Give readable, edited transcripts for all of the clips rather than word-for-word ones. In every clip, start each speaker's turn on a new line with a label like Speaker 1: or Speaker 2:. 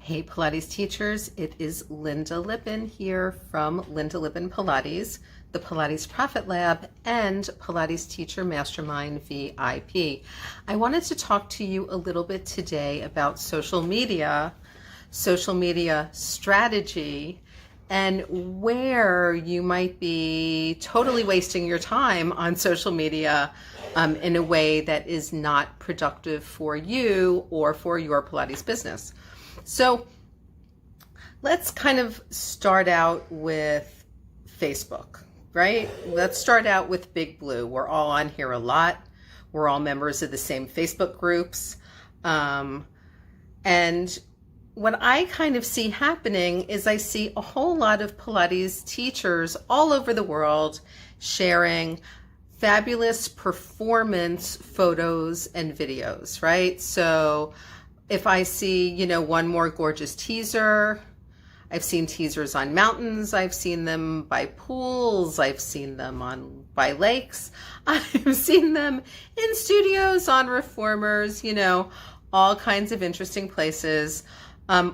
Speaker 1: Hey Pilates teachers, it is Linda Lippin here from Linda Lippin Pilates, the Pilates Profit Lab, and Pilates Teacher Mastermind VIP. I wanted to talk to you a little bit today about social media strategy, and where you might be totally wasting your time on social media in a way that is not productive for you or for your Pilates business. So let's kind of start out with Facebook, right? Let's start out with Big Blue. We're all on here a lot. We're all members of the same Facebook groups. And what I kind of see happening is I see a whole lot of Pilates teachers all over the world sharing fabulous performance photos and videos, right? So if I see, one more gorgeous teaser, I've seen teasers on mountains, I've seen them by pools, I've seen them by lakes, I've seen them in studios, on reformers, all kinds of interesting places.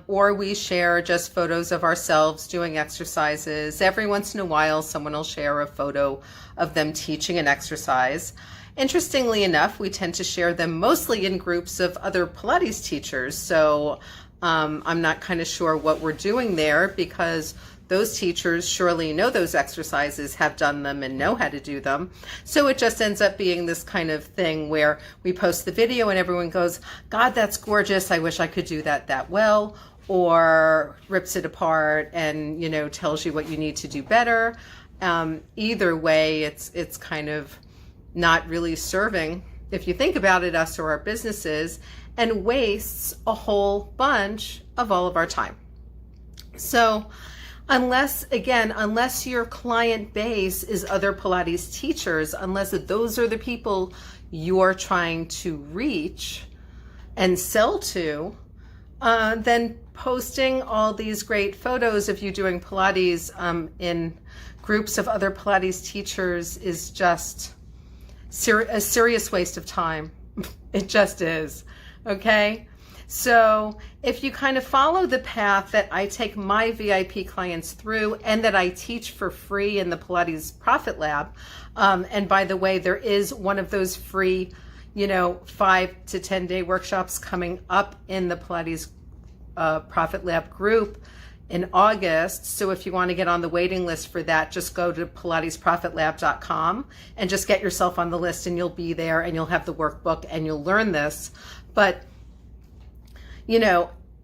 Speaker 1: Or we share just photos of ourselves doing exercises. Every once in a while, someone will share a photo of them teaching an exercise. Interestingly enough, we tend to share them mostly in groups of other Pilates teachers. So I'm not kind of sure what we're doing there, because those teachers surely know those exercises, have done them, and know how to do them. So it just ends up being this kind of thing where we post the video and everyone goes, God, that's gorgeous. I wish I could do that well. Or rips it apart and, tells you what you need to do better. Either way, it's kind of not really serving, if you think about it, us or our businesses, and wastes a whole bunch of all of our time. So unless your client base is other Pilates teachers, unless those are the people you're trying to reach and sell to, then posting all these great photos of you doing Pilates in groups of other Pilates teachers is just a serious waste of time. It just is. Okay. So if you kind of follow the path that I take my VIP clients through and that I teach for free in the Pilates Profit Lab, and by the way, there is one of those free, 5 to 10 day workshops coming up in the Pilates Profit Lab group in August. So if you want to get on the waiting list for that, just go to pilatesprofitlab.com and just get yourself on the list, and you'll be there and you'll have the workbook and you'll learn this. But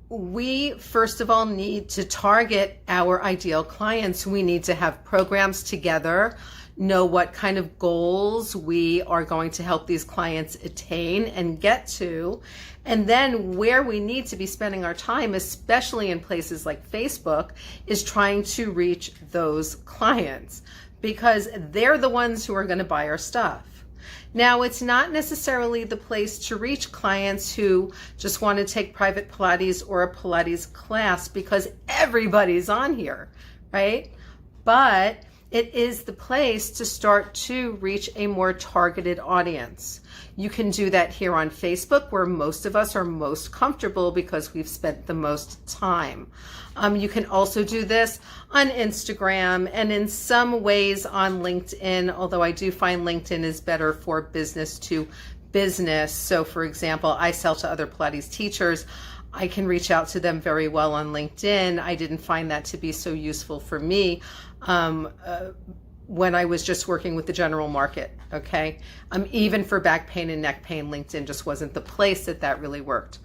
Speaker 1: we first of all need to target our ideal clients. We need to have programs together, know what kind of goals we are going to help these clients attain and get to, and then where we need to be spending our time, especially in places like Facebook, is trying to reach those clients, because they're the ones who are going to buy our stuff. Now, it's not necessarily the place to reach clients who just want to take private Pilates or a Pilates class, because everybody's on here, right? But it is the place to start to reach a more targeted audience. You can do that here on Facebook, where most of us are most comfortable because we've spent the most time. You can also do this on Instagram and in some ways on LinkedIn, although I do find LinkedIn is better for business to business. So for example, I sell to other Pilates teachers. I can reach out to them very well on LinkedIn. I didn't find that to be so useful for me when I was just working with the general market, okay? Even for back pain and neck pain, LinkedIn just wasn't the place that really worked.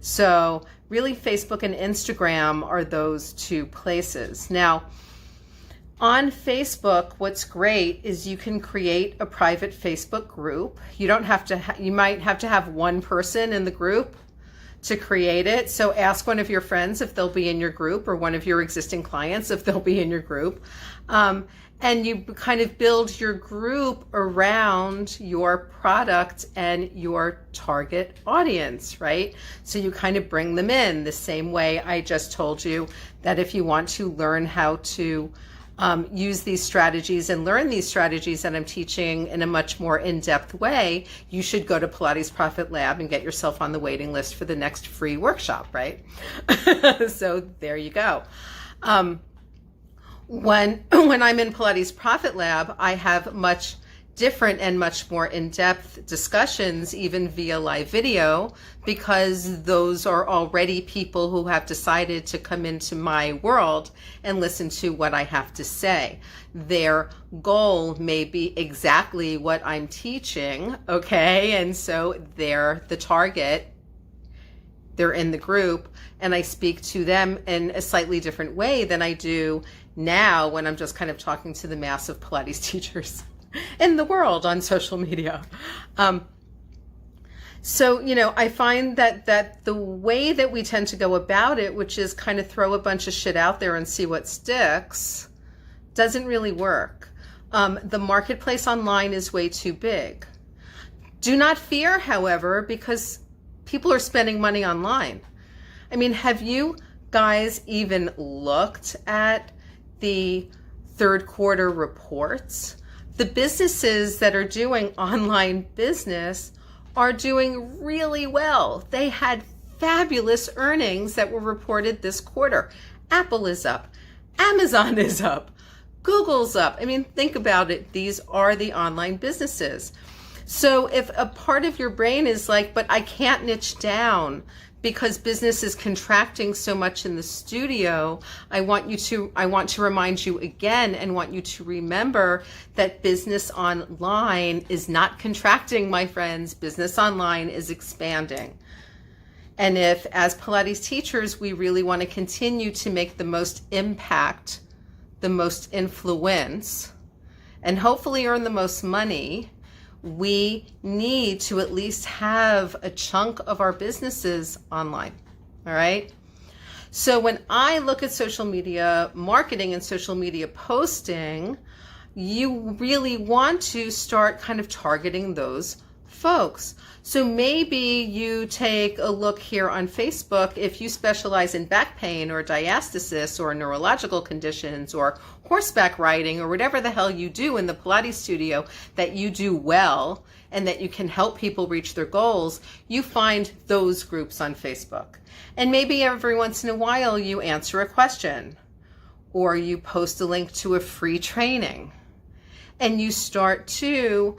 Speaker 1: So really Facebook and Instagram are those two places. Now, on Facebook, what's great is you can create a private Facebook group. You don't have to, you might have to have one person in the group to create it. So ask one of your friends if they'll be in your group, or one of your existing clients if they'll be in your group. And you kind of build your group around your product and your target audience, right? So you kind of bring them in the same way I just told you that if you want to learn how to use these strategies and learn these strategies that I'm teaching in a much more in-depth way, you should go to Pilates Profit Lab and get yourself on the waiting list for the next free workshop, right? So there you go. When I'm in Pilates Profit Lab, I have much different and much more in-depth discussions, even via live video, because those are already people who have decided to come into my world and listen to what I have to say. Their goal may be exactly what I'm teaching, okay? And so they're the target. They're in the group, and I speak to them in a slightly different way than I do now when I'm just kind of talking to the mass of Pilates teachers in the world on social media. So, I find that the way that we tend to go about it, which is kind of throw a bunch of shit out there and see what sticks, doesn't really work. The marketplace online is way too big. Do not fear, however, because people are spending money online. I mean, have you guys even looked at the third quarter reports? The businesses that are doing online business are doing really well. They had fabulous earnings that were reported this quarter. Apple is up. Amazon is up. Google's up. I mean, think about it. These are the online businesses. So if a part of your brain is like, but I can't niche down because business is contracting so much in the studio, I want to remind you again and want you to remember that business online is not contracting, my friends. Business online is expanding. And if, as Pilates teachers, we really want to continue to make the most impact, the most influence, and hopefully earn the most money, we need to at least have a chunk of our businesses online. All right. So when I look at social media marketing and social media posting, you really want to start kind of targeting those folks. So maybe you take a look here on Facebook. If you specialize in back pain or diastasis or neurological conditions or horseback riding or whatever the hell you do in the Pilates studio that you do well and that you can help people reach their goals, you find those groups on Facebook. And maybe every once in a while you answer a question or you post a link to a free training and you start to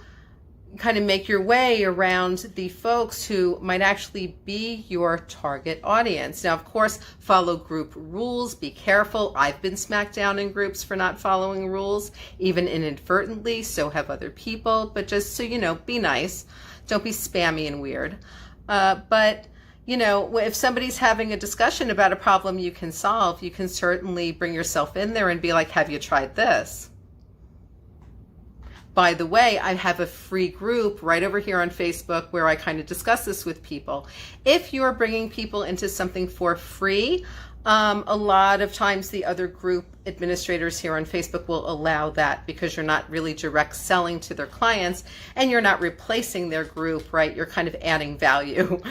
Speaker 1: kind of make your way around the folks who might actually be your target audience. Now, of course, follow group rules. Be careful. I've been smacked down in groups for not following rules, even inadvertently. So have other people. But just so you know, be nice. Don't be spammy and weird. But if somebody's having a discussion about a problem you can solve, you can certainly bring yourself in there and be like, have you tried this? By the way, I have a free group right over here on Facebook where I kind of discuss this with people. If you're bringing people into something for free, a lot of times the other group administrators here on Facebook will allow that because you're not really direct selling to their clients and you're not replacing their group, right? You're kind of adding value.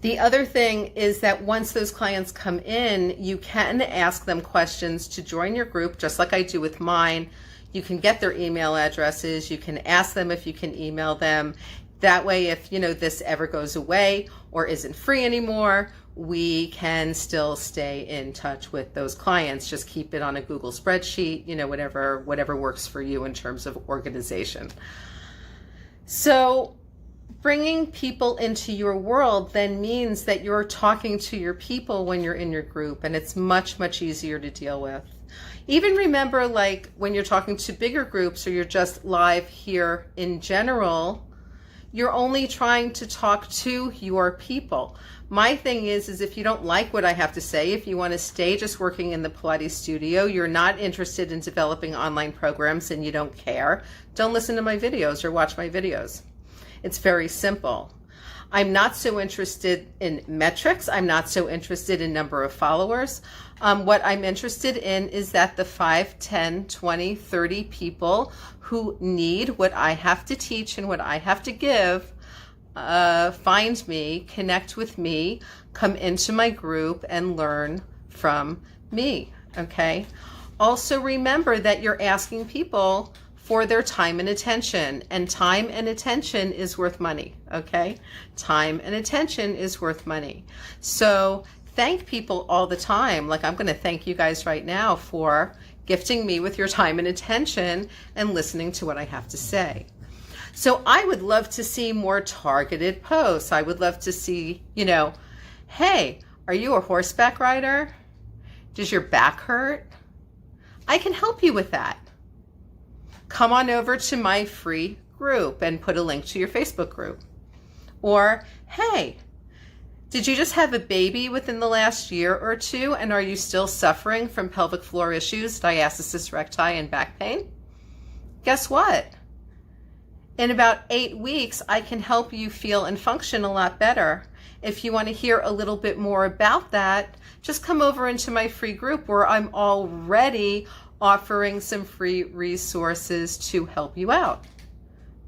Speaker 1: The other thing is that once those clients come in, you can ask them questions to join your group, just like I do with mine. You can get their email addresses. You can ask them if you can email them. That way, if this ever goes away or isn't free anymore, we can still stay in touch with those clients. Just keep it on a Google spreadsheet, whatever works for you in terms of organization. So bringing people into your world then means that you're talking to your people when you're in your group, and it's much, much easier to deal with. Even remember, like when you're talking to bigger groups or you're just live here in general, you're only trying to talk to your people. My thing is if you don't like what I have to say, if you want to stay just working in the Pilates studio, you're not interested in developing online programs and you don't care, don't listen to my videos or watch my videos. It's very simple. I'm not so interested in metrics. I'm not so interested in number of followers. What I'm interested in is that the 5, 10, 20, 30 people who need what I have to teach and what I have to give find me, connect with me, come into my group and learn from me, okay? Also remember that you're asking people for their time and attention, and time and attention is worth money, okay? Time and attention is worth money. So thank people all the time. Like, I'm going to thank you guys right now for gifting me with your time and attention and listening to what I have to say. So I would love to see more targeted posts. I would love to see, hey, are you a horseback rider? Does your back hurt? I can help you with that. Come on over to my free group and put a link to your Facebook group. Or, hey, did you just have a baby within the last year or two, and are you still suffering from pelvic floor issues, diastasis recti, and back pain? Guess what? In about 8 weeks, I can help you feel and function a lot better. If you want to hear a little bit more about that, just come over into my free group where I'm already offering some free resources to help you out.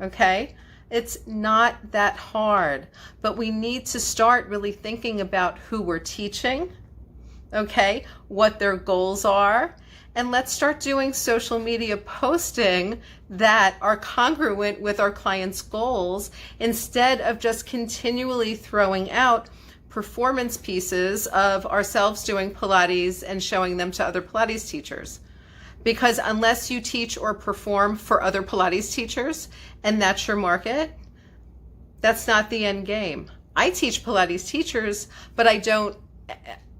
Speaker 1: Okay? It's not that hard, but we need to start really thinking about who we're teaching, okay, what their goals are, and let's start doing social media posting that are congruent with our clients' goals instead of just continually throwing out performance pieces of ourselves doing Pilates and showing them to other Pilates teachers. Because unless you teach or perform for other Pilates teachers and that's your market, that's not the end game. I teach Pilates teachers, but I don't,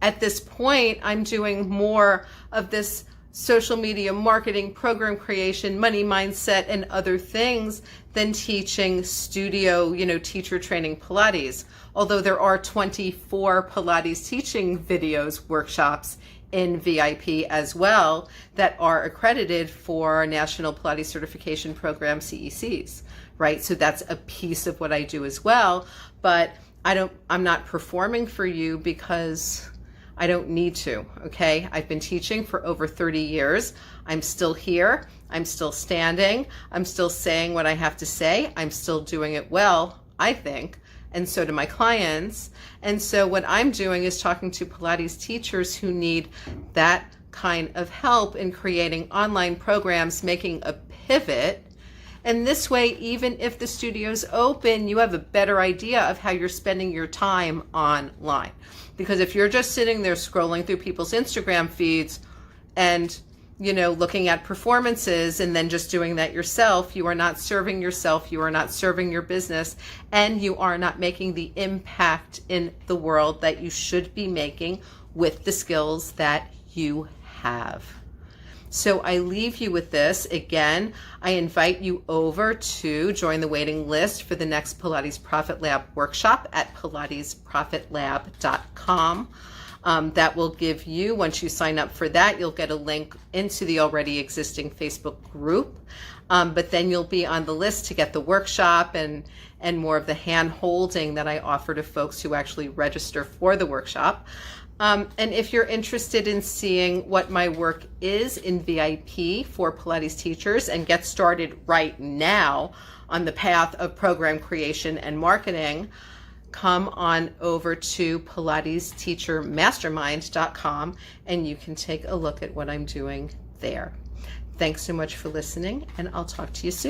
Speaker 1: at this point, I'm doing more of this social media marketing, program creation, money mindset, and other things than teaching studio, teacher training Pilates. Although there are 24 Pilates teaching videos, workshops in VIP as well that are accredited for National Pilates Certification Program, CECs, right? So that's a piece of what I do as well, but I'm not performing for you because I don't need to, okay? I've been teaching for over 30 years. I'm still here. I'm still standing. I'm still saying what I have to say. I'm still doing it well, I think, and so do my clients. And so what I'm doing is talking to Pilates teachers who need that kind of help in creating online programs, making a pivot. And this way, even if the studio's open, you have a better idea of how you're spending your time online. Because if you're just sitting there scrolling through people's Instagram feeds and, looking at performances and then just doing that yourself, you are not serving yourself, you are not serving your business, and you are not making the impact in the world that you should be making with the skills that you have. So I leave you with this. Again, I invite you over to join the waiting list for the next Pilates Profit Lab workshop at pilatesprofitlab.com. That will give you, once you sign up for that, you'll get a link into the already existing Facebook group. But then you'll be on the list to get the workshop and more of the hand holding that I offer to folks who actually register for the workshop. And if you're interested in seeing what my work is in VIP for Pilates teachers and get started right now on the path of program creation and marketing, come on over to PilatesTeacherMastermind.com and you can take a look at what I'm doing there. Thanks so much for listening, and I'll talk to you soon.